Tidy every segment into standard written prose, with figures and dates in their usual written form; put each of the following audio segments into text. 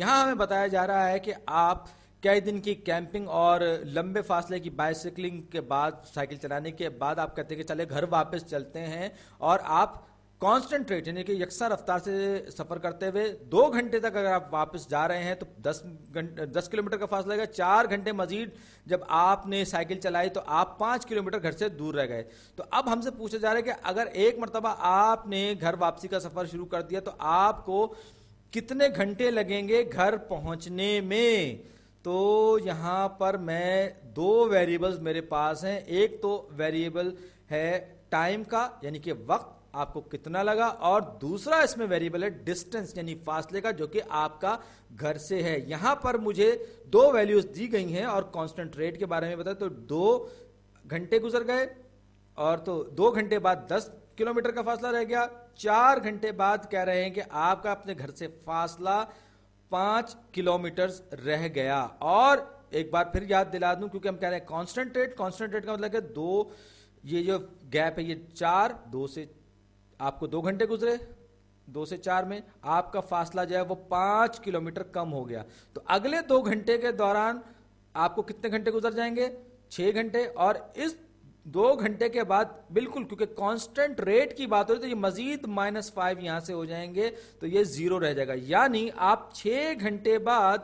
یہاں ہمیں بتایا جا رہا ہے کہ آپ کئی دن کی کیمپنگ اور لمبے فاصلے کی بائسیکلنگ کے بعد، سائیکل چلانے کے بعد آپ کہتے ہیں کہ چلے گھر واپس چلتے ہیں، اور آپ کانسنٹریٹ یعنی کہ یکساں رفتار سے سفر کرتے ہوئے 2 گھنٹے تک اگر آپ واپس جا رہے ہیں تو 10 کلومیٹر کا فاصلہ لگا، 4 گھنٹے مزید جب آپ نے سائیکل چلائی تو آپ 5 کلومیٹر گھر سے دور رہ گئے. تو اب ہم سے پوچھا جا رہا ہے کہ اگر ایک مرتبہ آپ نے گھر واپسی کا سفر شروع کر دیا تو آپ کو کتنے گھنٹے لگیں گے گھر پہنچنے میں. تو یہاں پر میں 2 ویریبلز میرے پاس ہیں. ایک تو ویریبل ہے ٹائم کا یعنی کہ وقت آپ کو کتنا لگا، اور دوسرا اس میں ویریبل ہے ڈسٹنس یعنی فاصلے کا جو کہ آپ کا گھر سے ہے. یہاں پر مجھے 2 ویلیوز دی گئی ہیں اور کانسٹنٹ ریٹ کے بارے میں بتایا تو 2 گھنٹے گزر گئے اور تو 2 گھنٹے بعد 10 کلومیٹر کا فاصلہ رہ گیا. 4 گھنٹے بعد کہہ رہے ہیں کہ آپ کا اپنے گھر سے فاصلہ 5 کلومیٹرز رہ گیا. اور ایک بار پھر یاد دلا دوں کیونکہ ہم کہہ رہے ہیں کانسٹنٹ ریٹ کا مطلب ہے 2، یہ جو گیپ ہے یہ 4، 2 سے آپ کو 2 گھنٹے گزرے، 2 سے 4 میں آپ کا فاصلہ جو ہے وہ 5 کلومیٹر کم ہو گیا. تو اگلے 2 گھنٹے کے دوران آپ کو کتنے گھنٹے گزر جائیں گے؟ 6 گھنٹے. اور اس 2 گھنٹے کے بعد بالکل کیونکہ کانسٹنٹ ریٹ کی بات ہو رہی تو یہ مزید -5 یہاں سے ہو جائیں گے تو یہ 0 رہ جائے گا، یعنی آپ 6 گھنٹے بعد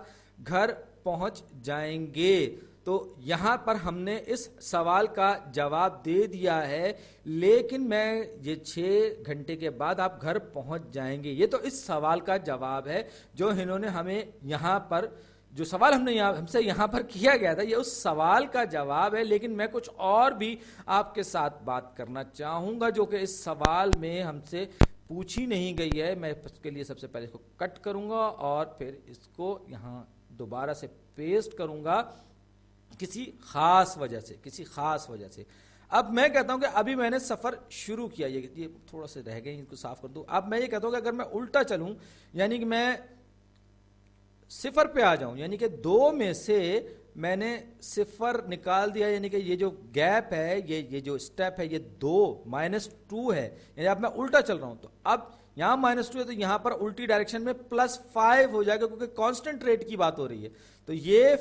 گھر پہنچ جائیں گے. تو یہاں پر ہم نے اس سوال کا جواب دے دیا ہے، لیکن میں یہ 6 گھنٹے کے بعد آپ گھر پہنچ جائیں گے، یہ تو اس سوال کا جواب ہے جو انہوں نے ہمیں یہاں پر، جو سوال ہم سے یہاں پر کیا گیا تھا یہ اس سوال کا جواب ہے. لیکن میں کچھ اور بھی آپ کے ساتھ بات کرنا چاہوں گا جو کہ اس سوال میں ہم سے پوچھی نہیں گئی ہے. میں اس کے لیے سب سے پہلے اس کو کٹ کروں گا اور پھر اس کو یہاں دوبارہ سے پیسٹ کروں گا کسی خاص وجہ سے. اب میں کہتا ہوں کہ ابھی میں نے سفر شروع کیا، یہ تھوڑا سا رہ گئے ان کو صاف کر دوں. اب میں یہ کہتا ہوں کہ اگر میں الٹا چلوں یعنی کہ میں 0 پہ آ جاؤں، یعنی کہ 2 میں سے میں نے 0 نکال دیا، یعنی کہ یہ جو گیپ ہے، یہ جو سٹیپ ہے یہ 2 -2 ہے، یعنی اب میں الٹا چل رہا ہوں. تو اب یہاں -2 ہے تو یہاں پر الٹی ڈائریکشن میں +5 ہو جائے گا کیونکہ کانسٹنٹ ریٹ کی بات ہو رہی ہے. تو یہ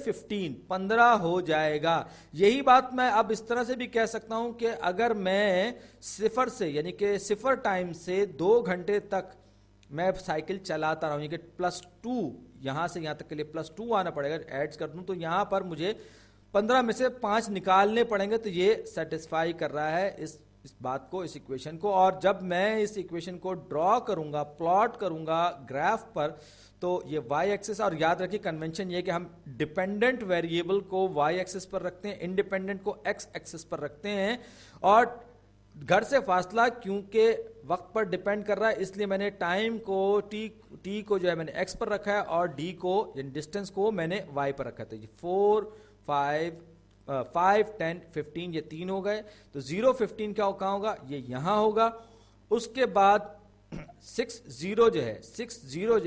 15 ہو جائے گا. یہی بات میں اب اس طرح سے بھی کہہ سکتا ہوں کہ اگر میں 0 سے یعنی کہ 0 ٹائم سے 2 گھنٹے تک میں سائیکل چلاتا رہا ہوں، یعنی کہ +2 یہاں سے یہاں تک کے لیے +2 آنا پڑے گا. ایڈز کر دوں تو یہاں پر مجھے 15 میں سے 5 نکالنے پڑیں گے. تو یہ سیٹسفائی کر رہا ہے اس بات کو، اس ایکویشن کو. اور جب میں اس ایکویشن کو ڈرا کروں گا، پلاٹ کروں گا گراف پر، تو یہ وائی ایکسس، اور یاد رکھیے کنونشن یہ کہ ہم ڈیپینڈنٹ ویریبل کو وائی ایکسس پر رکھتے ہیں، انڈیپینڈنٹ کو ایکس ایکسس پر رکھتے ہیں. اور گھر سے فاصلہ کیونکہ وقت پر ڈیپینڈ کر رہا ہے اس لیے میں نے ٹائم کو ٹی کو جو ہے میں نے ایکس پر رکھا ہے اور ڈی کو یعنی ڈسٹینس کو میں نے وائی پر رکھا تھا. 4 5 10 15 یہ 3 ہو گئے. تو 0 15 کیا کہاں ہوگا؟ یہ یہاں ہوگا. اس کے بعد 6 0 جو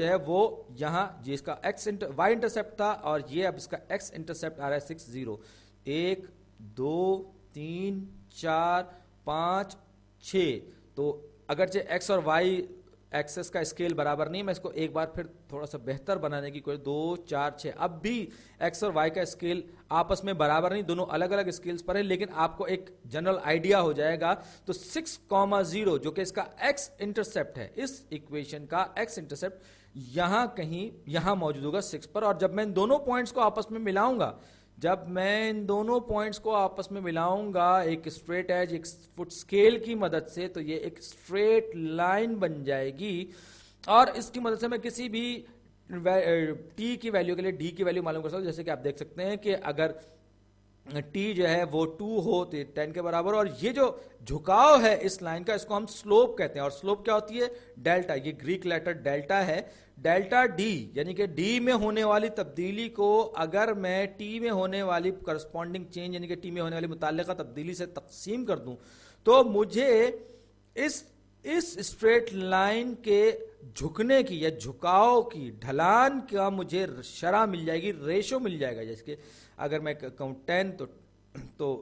ہے وہ یہاں، یہ اس کا وائی انٹرسپٹ تھا اور یہ اب اس کا ایکس انٹرسپٹ آ رہا ہے 6 0. 1 2 3 4 5 6. تو اگرچہ ایکس اور وائی ایکسس کا اسکیل برابر نہیں، میں اس کو ایک بار پھر تھوڑا سا بہتر بنانے کی کوشش، 2 4 6. اب بھی ایکس اور وائی کا اسکیل آپس میں برابر نہیں، دونوں الگ الگ اسکیلز پر ہیں، لیکن آپ کو ایک جنرل آئیڈیا ہو جائے گا. تو 6,0 جو کہ اس کا ایکس انٹرسپٹ ہے، اس ایکویشن کا ایکس انٹرسپٹ یہاں کہیں یہاں موجود ہوگا 6 پر. اور جب میں ان دونوں پوائنٹس کو آپس میں ملاؤں گا ایک اسٹریٹ ایج ایک فٹ اسکیل کی مدد سے، تو یہ ایک اسٹریٹ لائن بن جائے گی. اور اس کی مدد سے میں کسی بھی ٹی کی ویلیو کے لیے ڈی کی ویلیو معلوم کر سکتا ہوں. جیسے کہ آپ دیکھ سکتے ہیں کہ اگر ٹی جو ہے وہ 2 ہو تو 10 کے برابر. اور یہ جو جھکاؤ ہے اس لائن کا، اس کو ہم سلوپ کہتے ہیں. اور سلوپ کیا ہوتی ہے؟ ڈیلٹا. یہ گریک لیٹر ڈیلٹا ہے. ڈیلٹا ڈی یعنی کہ ڈی میں ہونے والی تبدیلی کو اگر میں ٹی میں ہونے والی کرسپونڈنگ چینج یعنی کہ ٹی میں ہونے والی متعلقہ تبدیلی سے تقسیم کر دوں تو مجھے اس اسٹریٹ لائن کے جھکنے کی یا جھکاؤ کی ڈھلان کا مجھے شرح مل جائے گی، ریشو مل جائے گا. جیسے کہ اگر میں کہوں 10 تو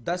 10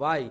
y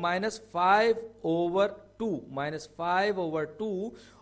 -5/2,